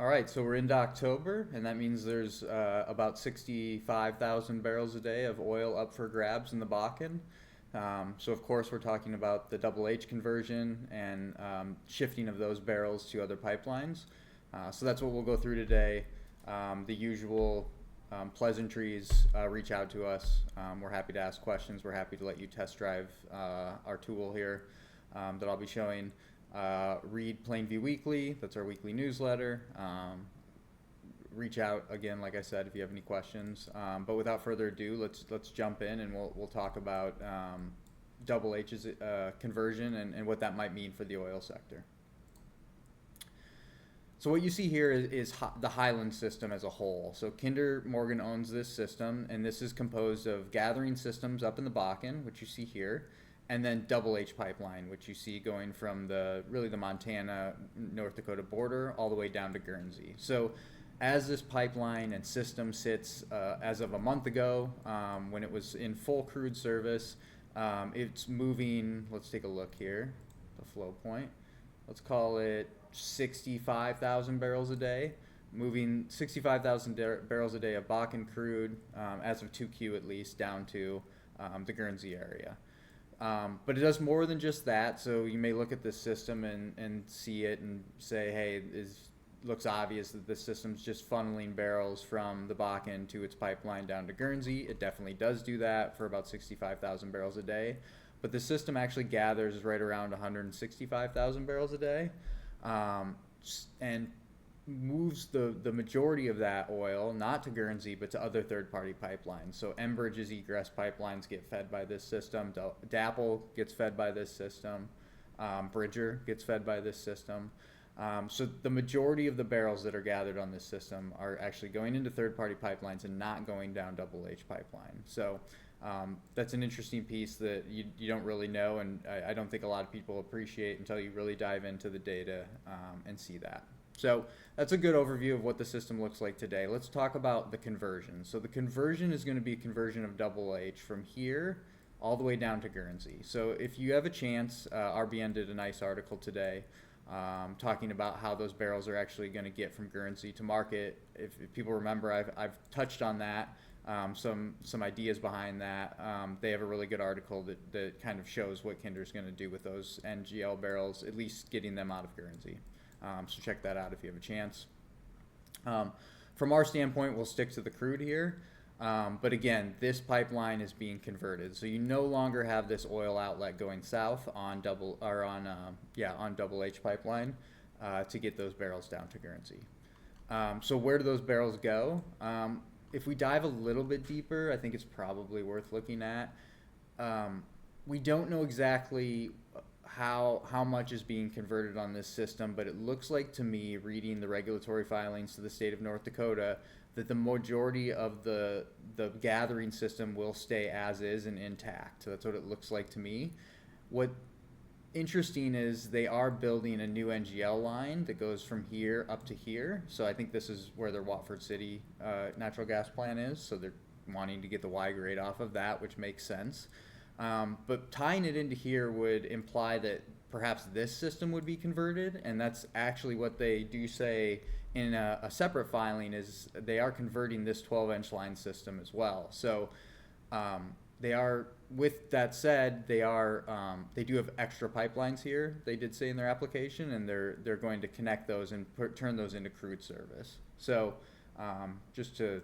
All right, so we're into October, and that means there's about 65,000 barrels a day of oil up for grabs in the Bakken. So, of course, we're talking about the double H conversion and shifting of those barrels to other pipelines. So, that's what we'll go through today. The usual pleasantries, reach out to us. We're happy to ask questions. We're happy to let you test drive our tool here that I'll be showing. Read Plainview Weekly, that's our weekly newsletter. Reach out again, like I said, if you have any questions. But without further ado, let's jump in and we'll talk about double H's conversion and what that might mean for the oil sector. So what you see here is the Hiland system as a whole. So Kinder Morgan owns this system, and this is composed of gathering systems up in the Bakken, which you see here, and then double H pipeline, which you see going from the Montana North Dakota border all the way down to Guernsey. So as this pipeline and system sits as of a month ago, when it was in full crude service, it's moving, let's take a look here, the flow point, let's call it 65,000 barrels a day, moving 65,000 barrels a day of Bakken crude as of 2Q at least down to the Guernsey area. But it does more than just that. So you may look at this system and see it and say, hey, looks obvious that this system's just funneling barrels from the Bakken to its pipeline down to Guernsey. It definitely does do that for about 65,000 barrels a day. But the system actually gathers right around 165,000 barrels a day and moves the majority of that oil not to Guernsey but to other third-party pipelines. So Enbridge's egress pipelines get fed by this system. DAPL gets fed by this system. Bridger gets fed by this system. So the majority of the barrels that are gathered on this system are actually going into third-party pipelines and not going down double H pipeline. So that's an interesting piece that you don't really know, and I don't think a lot of people appreciate until you really dive into the data and see that. So that's a good overview of what the system looks like today. Let's talk about the conversion. So the conversion is going to be a conversion of double H from here all the way down to Guernsey. So if you have a chance, RBN did a nice article today talking about how those barrels are actually going to get from Guernsey to market. If people remember, I've touched on that, some ideas behind that. They have a really good article that kind of shows what Kinder's going to do with those NGL barrels, at least getting them out of Guernsey. So check that out if you have a chance. From our standpoint, we'll stick to the crude here. But again, this pipeline is being converted, so you no longer have this oil outlet going south on double H pipeline to get those barrels down to Guernsey. So where do those barrels go? If we dive a little bit deeper, I think it's probably worth looking at. We don't know exactly how much is being converted on this system, but it looks like to me, reading the regulatory filings to the state of North Dakota, that the majority of the gathering system will stay as is and intact. So that's what it looks like to me. What interesting is they are building a new NGL line that goes from here up to here. So I think this is where their Watford City natural gas plant is. So they're wanting to get the Y grade off of that, which makes sense. But tying it into here would imply that perhaps this system would be converted, and that's actually what they do say in a separate filing, is they are converting this 12-inch line system as well. So they are, with that said, they do have extra pipelines here, they did say in their application, and they're going to connect those and turn those into crude service. So just to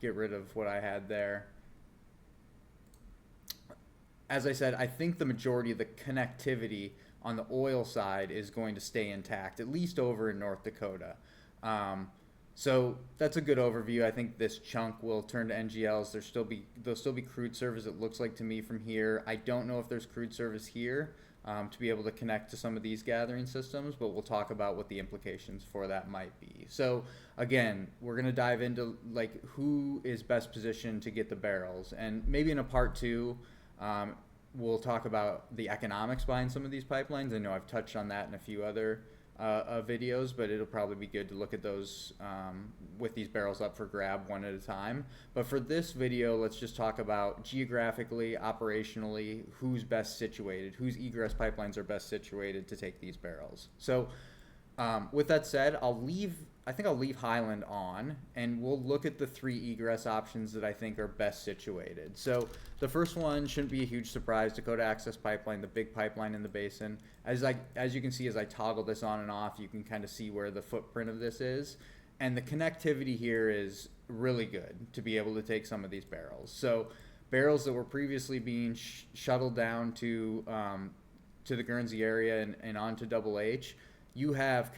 get rid of what I had there. As I said, I think the majority of the connectivity on the oil side is going to stay intact, at least over in North Dakota. So that's a good overview. I think this chunk will turn to NGLs. There'll still be crude service, it looks like to me, from here. I don't know if there's crude service here to be able to connect to some of these gathering systems, but we'll talk about what the implications for that might be. So again, we're going to dive into like who is best positioned to get the barrels, and maybe in a part two, we'll talk about the economics behind some of these pipelines. I know I've touched on that in a few other videos, but it'll probably be good to look at those with these barrels up for grab one at a time. But for this video, let's just talk about geographically, operationally, who's best situated, whose egress pipelines are best situated to take these barrels. So with that said, I'll leave I'll leave Hiland on, and we'll look at the 3 egress options that I think are best situated. So the first one shouldn't be a huge surprise. Dakota Access Pipeline, the big pipeline in the basin. As you can see, as I toggle this on and off, you can kind of see where the footprint of this is. And the connectivity here is really good to be able to take some of these barrels. So barrels that were previously being shuttled down to the Guernsey area and onto Double H, you have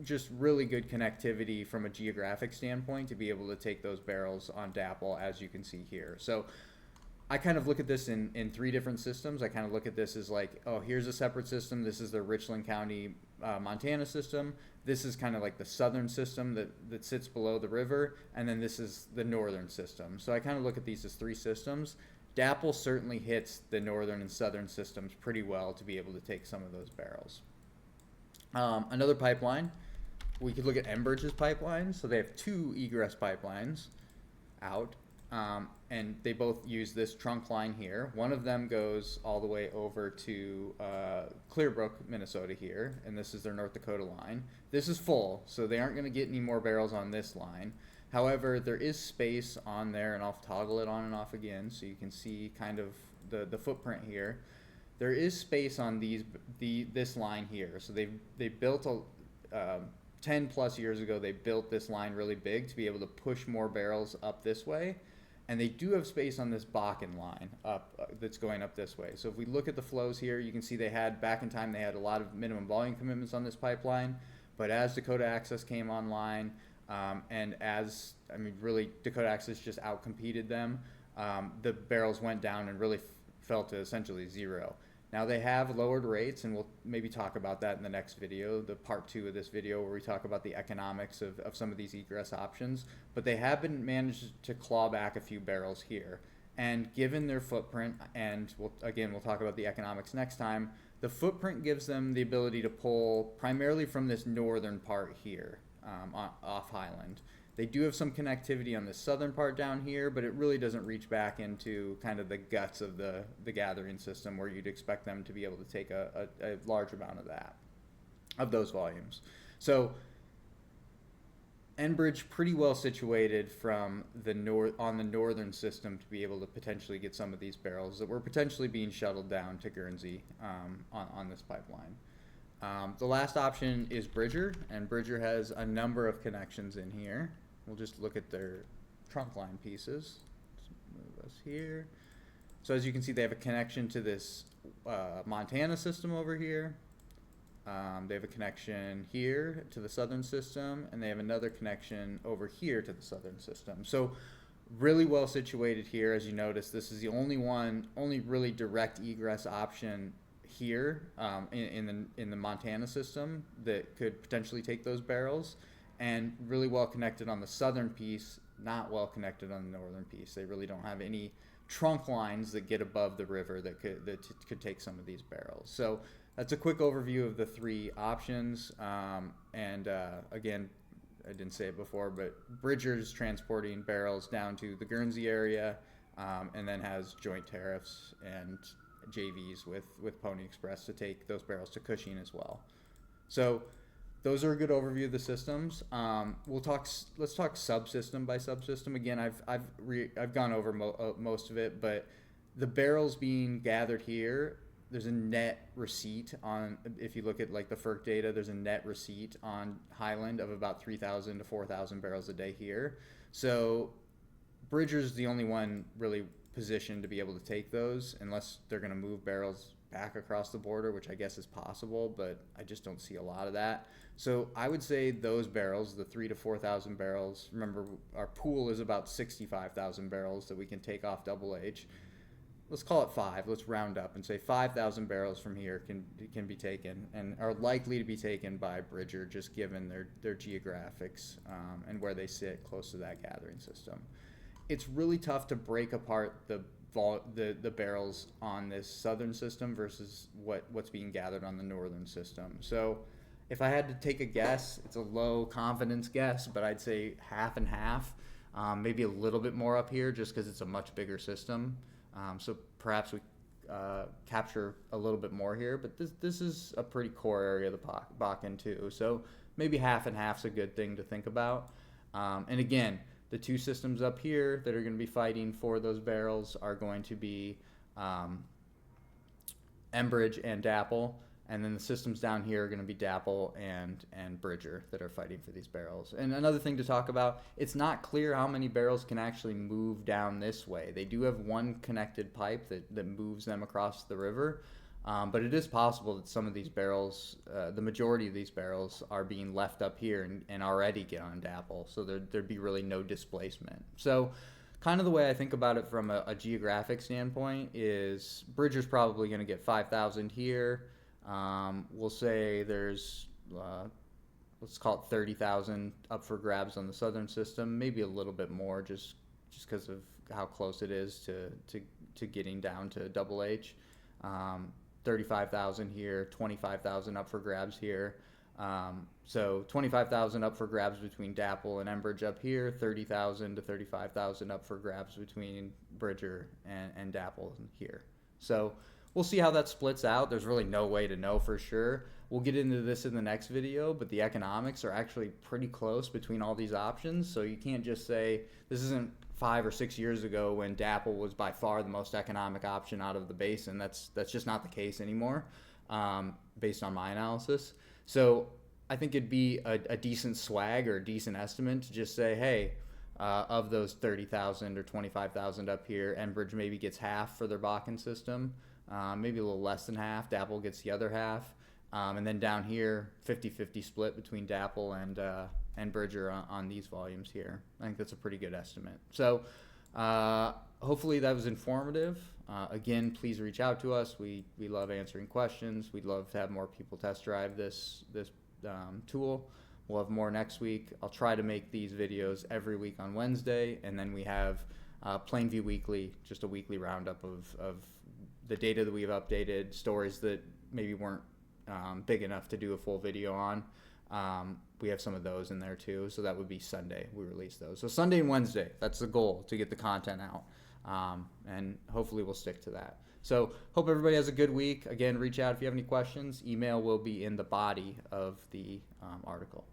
just really good connectivity from a geographic standpoint to be able to take those barrels on DAPL, as you can see here. So I kind of look at this in 3 different systems. I kind of look at this as like, oh, here's a separate system. This is the Richland County, Montana system. This is kind of like the southern system that sits below the river. And then this is the northern system. So I kind of look at these as 3 systems. DAPL certainly hits the northern and southern systems pretty well to be able to take some of those barrels. Another pipeline, we could look at Enbridge's pipeline. So they have 2 egress pipelines out, and they both use this trunk line here. One of them goes all the way over to Clearbrook, Minnesota here, and this is their North Dakota line. This is full, so they aren't going to get any more barrels on this line. However, there is space on there, and I'll toggle it on and off again so you can see kind of the footprint here. There is space on this line here. So they built 10 plus years ago, they built this line really big to be able to push more barrels up this way. And they do have space on this Bakken line up that's going up this way. So if we look at the flows here, you can see back in time, they had a lot of minimum volume commitments on this pipeline. But as Dakota Access came online, and really Dakota Access just outcompeted them, the barrels went down and really fell to essentially 0. Now they have lowered rates, and we'll maybe talk about that in the next video, the part 2 of this video, where we talk about the economics of some of these egress options. But they have been managed to claw back a few barrels here. And given their footprint, and we'll talk about the economics next time, the footprint gives them the ability to pull primarily from this northern part here, off Hiland. They do have some connectivity on the southern part down here, but it really doesn't reach back into kind of the guts of the gathering system where you'd expect them to be able to take a large amount of those volumes. So Enbridge pretty well situated from on the northern system to be able to potentially get some of these barrels that were potentially being shuttled down to Guernsey on this pipeline. The last option is Bridger, and Bridger has a number of connections in here. We'll just look at their trunk line pieces. Let's move us here. So as you can see, they have a connection to this Montana system over here. They have a connection here to the southern system, and they have another connection over here to the southern system. So really well situated here. As you notice, this is the only really direct egress option here in the Montana system that could potentially take those barrels, and really well connected on the southern piece, not well connected on the northern piece. They really don't have any trunk lines that get above the river that could take some of these barrels. So that's a quick overview of the 3 options. Again, I didn't say it before, but Bridger's transporting barrels down to the Guernsey area, and then has joint tariffs and JVs with Pony Express to take those barrels to Cushing as well. So those are a good overview of the systems. Let's talk subsystem by subsystem. Again, I've gone over most of it, but the barrels being gathered here, there's a net receipt on, if you look at like the FERC data, there's a net receipt on Hiland of about 3,000 to 4,000 barrels a day here. So Bridger's the only one really positioned to be able to take those, unless they're going to move barrels back across the border, which I guess is possible, but I just don't see a lot of that. So I would say those barrels, the 3,000 to 4,000 barrels, remember our pool is about 65,000 barrels that we can take off Double H. Let's call it 5. Let's round up and say 5,000 barrels from here can be taken and are likely to be taken by Bridger, just given their geographics and where they sit close to that gathering system. It's really tough to break apart the barrels on this southern system versus what's being gathered on the northern system. So if I had to take a guess, it's a low confidence guess, but I'd say half and half, maybe a little bit more up here just because it's a much bigger system. So perhaps we capture a little bit more here, but this is a pretty core area of the Bakken too. So maybe half and half's a good thing to think about. And again, the two systems up here that are going to be fighting for those barrels are going to be Enbridge and DAPL, and then the systems down here are going to be DAPL and Bridger that are fighting for these barrels. And another thing to talk about, it's not clear how many barrels can actually move down this way. They do have one connected pipe that moves them across the river, but it is possible that some of these barrels, the majority of these barrels, are being left up here and already get on DAPL, so there'd be really no displacement. So kind of the way I think about it from a geographic standpoint is Bridger's probably going to get 5,000 here. We'll say there's, let's call it 30,000 up for grabs on the southern system, maybe a little bit more just because of how close it is to getting down to Double H. 35,000 here, 25,000 up for grabs here. So 25,000 up for grabs between DAPL and Enbridge up here, 30,000 to 35,000 up for grabs between Bridger and DAPL here. So we'll see how that splits out. There's really no way to know for sure. We'll get into this in the next video, but the economics are actually pretty close between all these options. So you can't just say, this isn't 5 or 6 years ago when DAPL was by far the most economic option out of the basin. That's just not the case anymore, based on my analysis. So I think it'd be a decent swag or a decent estimate to just say, hey, of those 30,000 or 25,000 up here, Enbridge maybe gets half for their Bakken system, maybe a little less than half. DAPL gets the other half. And then down here, 50-50 split between DAPL and Bridger on these volumes here. I think that's a pretty good estimate. So hopefully that was informative. Again, please reach out to us. We love answering questions. We'd love to have more people test drive this tool. We'll have more next week. I'll try to make these videos every week on Wednesday, and then we have Plainview Weekly, just a weekly roundup of the data that we've updated, stories that maybe weren't big enough to do a full video on. We have some of those in there too, so that would be Sunday we release those. So Sunday and Wednesday, that's the goal, to get the content out, and hopefully we'll stick to that. So hope everybody has a good week. Again, reach out if you have any questions. Email will be in the body of the article.